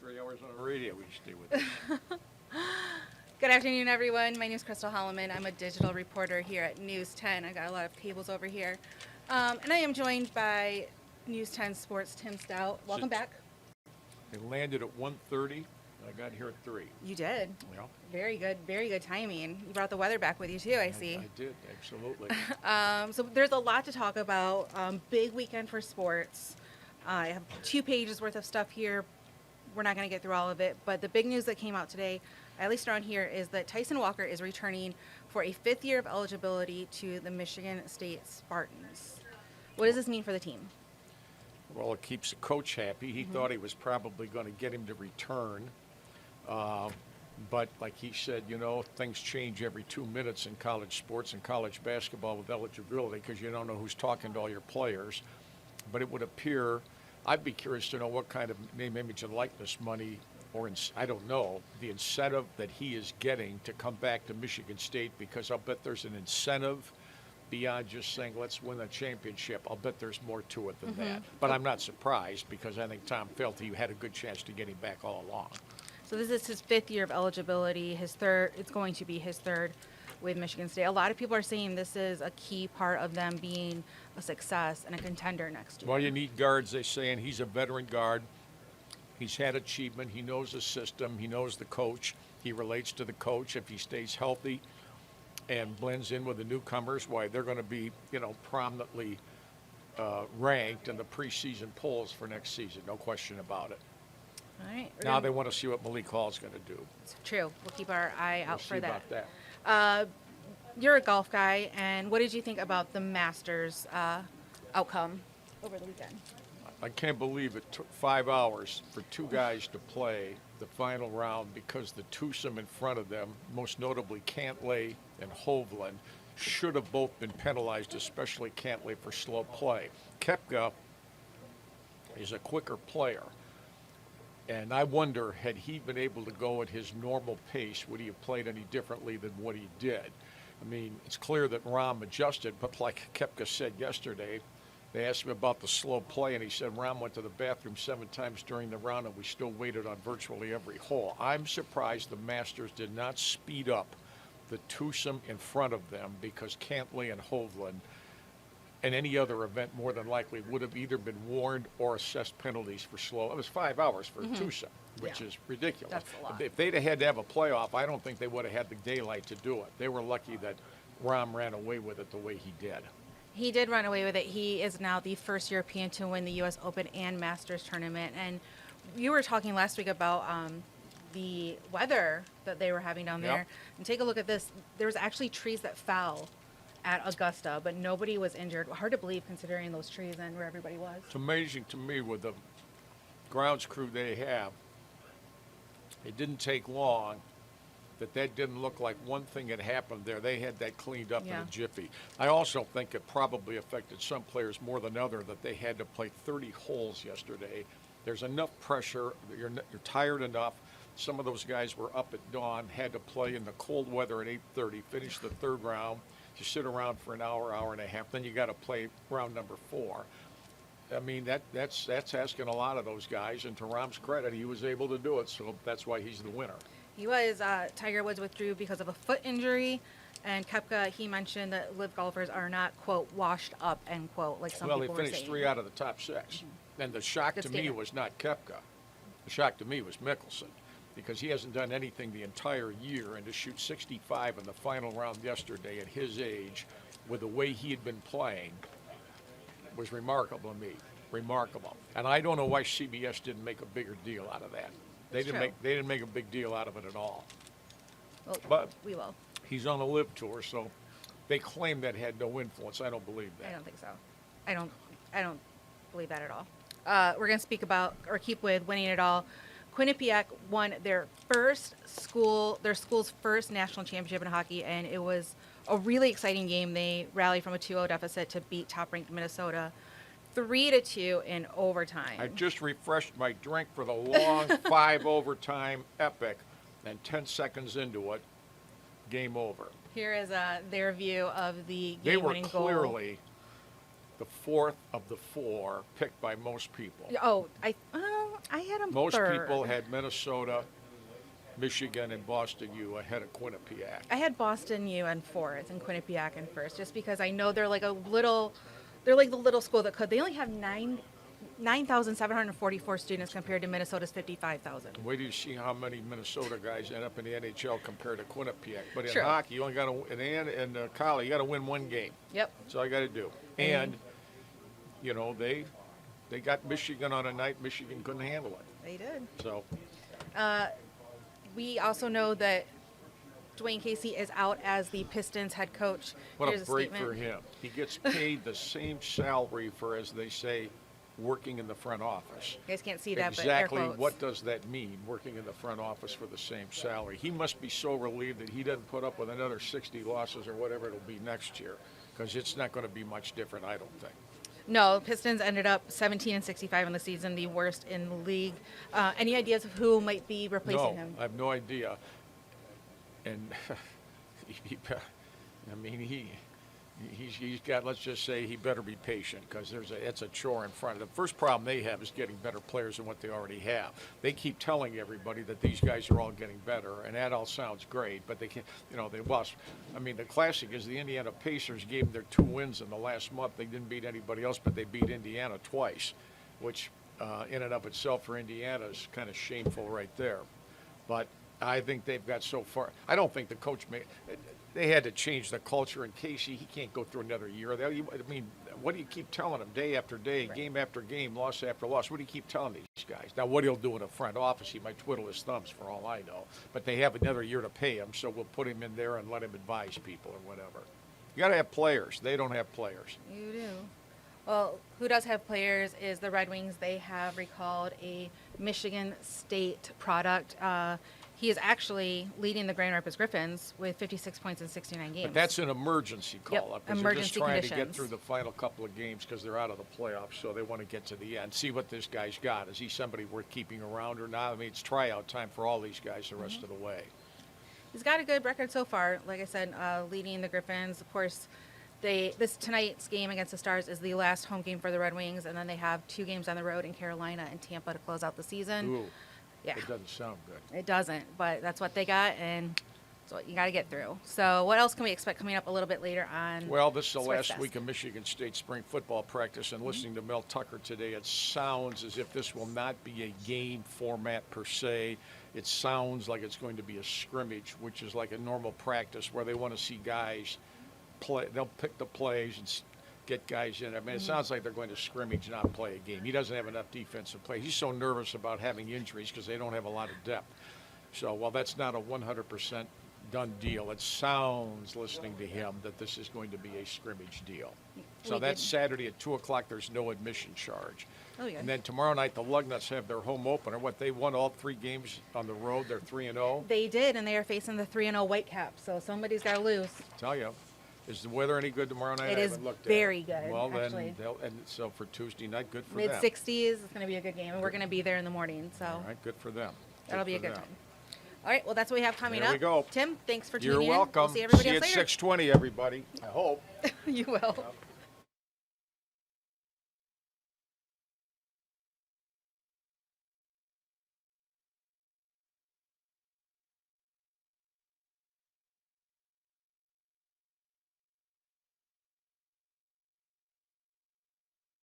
3 hours on the radio. We stay with us. Good afternoon, everyone. My name is Crystal Holloman. I'm a digital reporter here at News 10. I got a lot of cables over here. And I am joined by News 10 Sports' Tim Staudt. Welcome back. It landed at 1:30. I got here at 3. You did. Yeah. Very good timing. You brought the weather back with you, too, I see. I did, absolutely. So there's a lot to talk about. Big weekend for sports. I have 2 pages worth of stuff here. We're not going to get through all of it, but the big news that came out today, at least around here, is that Tyson Walker is returning for a 5th year of eligibility to the Michigan State Spartans. What does this mean for the team? Well, it keeps the coach happy. He thought he was probably going to get him to return. But like he said, things change every 2 minutes in college sports and college basketball with eligibility because you don't know who's talking to all your players. But it would appear, I'd be curious to know what kind of name, image, and likeness money, or I don't know, the incentive that he is getting to come back to Michigan State, because I'll bet there's an incentive beyond just saying, let's win a championship. I'll bet there's more to it than that. But I'm not surprised because I think Tom felt he had a good chance to get him back all along. So this is his 5th year of eligibility. It's going to be his 3rd with Michigan State. A lot of people are saying this is a key part of them being a success and a contender next year. Well, you need guards, they say, and he's a veteran guard. He's had achievement. He knows the system. He knows the coach. He relates to the coach. If he stays healthy and blends in with the newcomers, why, they're going to be, prominently ranked in the preseason polls for next season. No question about it. All right. Now they want to see what Malik Hall's going to do. It's true. We'll keep our eye out for that. We'll see about that. You're a golf guy, and what did you think about the Masters outcome over the weekend? I can't believe it took 5 hours for 2 guys to play the final round because the twosome in front of them, most notably Cantlay and Hovland, should have both been penalized, especially Cantlay, for slow play. Koepka is a quicker player. And I wonder, had he been able to go at his normal pace, would he have played any differently than what he did? I mean, it's clear that Rahm adjusted, but like Koepka said yesterday, they asked him about the slow play, and he said Rahm went to the bathroom 7 times during the round, and we still waited on virtually every hole. I'm surprised the Masters did not speed up the twosome in front of them, because Cantlay and Hovland, in any other event, more than likely would have either been warned or assessed penalties for slow. It was 5 hours for a twosome, which is ridiculous. That's a lot. If they'd have had to have a playoff, I don't think they would have had the daylight to do it. They were lucky that Rahm ran away with it the way he did. He did run away with it. He is now the first European to win the U.S. Open and Masters tournament. And you were talking last week about the weather that they were having down there. And take a look at this. There was actually trees that fell at Augusta, but nobody was injured. Hard to believe considering those trees and where everybody was. It's amazing to me with the grounds crew they have. It didn't take long that didn't look like one thing had happened there. They had that cleaned up in a jiffy. I also think it probably affected some players more than others that they had to play 30 holes yesterday. There's enough pressure. You're tired enough. Some of those guys were up at dawn, had to play in the cold weather at 8:30, finish the 3rd round. You sit around for an hour, hour and a half, then you got to play round number 4. I mean, that's asking a lot of those guys, and to Rahm's credit, he was able to do it, so that's why he's the winner. He was. Tiger Woods withdrew because of a foot injury, and Koepka, he mentioned that live golfers are not, quote, washed up, end quote, like some people were saying. Well, they finished 3 out of the top 6. And the shock to me was not Koepka. The shock to me was Mickelson, because he hasn't done anything the entire year, and to shoot 65 in the final round yesterday at his age with the way he had been playing was remarkable to me. Remarkable. And I don't know why CBS didn't make a bigger deal out of that. They didn't make a big deal out of it at all. Well, but we will. He's on the LIV Tour, so they claim that had no influence. I don't believe that. I don't think so. I don't believe that at all. We're going to speak about, or keep with, winning it all. Quinnipiac won their school's first national championship in hockey, and it was a really exciting game. They rallied from a 2-0 deficit to beat top-ranked Minnesota 3-2 in overtime. I just refreshed my drink for the long 5 overtime epic, and 10 seconds into it, game over. Here is their view of the game-winning goal. They were clearly the 4th of the 4 picked by most people. Oh, I had them Most third. people had Minnesota, Michigan, and Boston U ahead of Quinnipiac. I had Boston U in fourth and Quinnipiac in first, just because I know they're like the little school that could. They only have 9,744 students compared to Minnesota's 55,000. Wait till you see how many Minnesota guys end up in the NHL compared to Quinnipiac. But in True. hockey, you only got to, in college, you got to win one game. Yep. That's all you got to do. And, you know, they got Michigan on a night Michigan couldn't handle it. They did. So, We also know that Dwayne Casey is out as the Pistons head coach. what Here's a break statement. for him. He gets paid the same salary for, as they say, working in the front office. You guys can't see that, Exactly but air quotes. what does that mean, working in the front office for the same salary? He must be so relieved that he doesn't put up with another 60 losses or whatever it'll be next year, because it's not going to be much different, I don't think. No, Pistons ended up 17-65 in the season, the worst in the league. Any ideas of who might be replacing No, him? I have no idea. And he's got, let's just say, he better be patient, because it's a chore in front of him. The first problem they have is getting better players than what they already have. They keep telling everybody that these guys are all getting better, and that all sounds great, but they can't, you know, they lost. I mean, the classic is the Indiana Pacers gave them their 2 wins in the last month. They didn't beat anybody else, but they beat Indiana twice, which in and of itself for Indiana is kind of shameful right there. But I think they've got so far. I don't think the coach made. They had to change the culture in Casey. He can't go through another year. I mean, what do you keep telling him day after day, game after game, loss after loss? What do you keep telling these guys? Now, what he'll do in the front office, he might twiddle his thumbs for all I know. But they have another year to pay him, so we'll put him in there and let him advise people or whatever. You got to have players. They don't have players. You do. Well, who does have players is the Red Wings. They have recalled a Michigan State product. He is actually leading the Grand Rapids Griffins with 56 points in 69 games. But that's an emergency call-up, because they're just emergency trying to conditions. get through the final couple of games because they're out of the playoffs, so they want to get to the end, see what this guy's got. Is he somebody worth keeping around or not? I mean, it's tryout time for all these guys the rest of the way. He's got a good record so far. Like I said, leading the Griffins. Of course, this tonight's game against the Stars is the last home game for the Red Wings, and then they have 2 games on the road in Carolina and Tampa to close out the season. Ooh, Yeah. it doesn't sound good. It doesn't, but that's what they got, and that's what you got to get through. So what else can we expect coming up a little bit later on? Well, this is the Sports last Desk? week of Michigan State spring football practice, and listening to Mel Tucker today, it sounds as if this will not be a game format per se. It sounds like it's going to be a scrimmage, which is like a normal practice where they want to see guys play. They'll pick the plays and get guys in. I mean, it sounds like they're going to scrimmage, not play a game. He doesn't have enough defensive play. He's so nervous about having injuries because they don't have a lot of depth. So while that's not a 100% done deal, it sounds, listening to him, that this is going to be a scrimmage deal. So We that's did- Saturday at 2 o'clock. There's no admission charge. Oh, yeah. And then tomorrow night, the Lugnuts have their home opener. What, they won all 3 games on the road? They're 3-0. They did, and they are facing the 3-0 Whitecaps, so somebody's got to lose. Tell you. Is the weather any good tomorrow night? It I is haven't looked at very it. good, Well, actually. then, and so for Tuesday night, good for Mid them. 60s. It's going to be a good game, and we're going to be there in the morning, so All right, good for them. that'll be a for good them. time. All right, well, that's what we have coming There up. we go. Tim, thanks for You're tuning in. welcome. We'll see everybody See you else at later. 6:20, everybody. I hope. You will.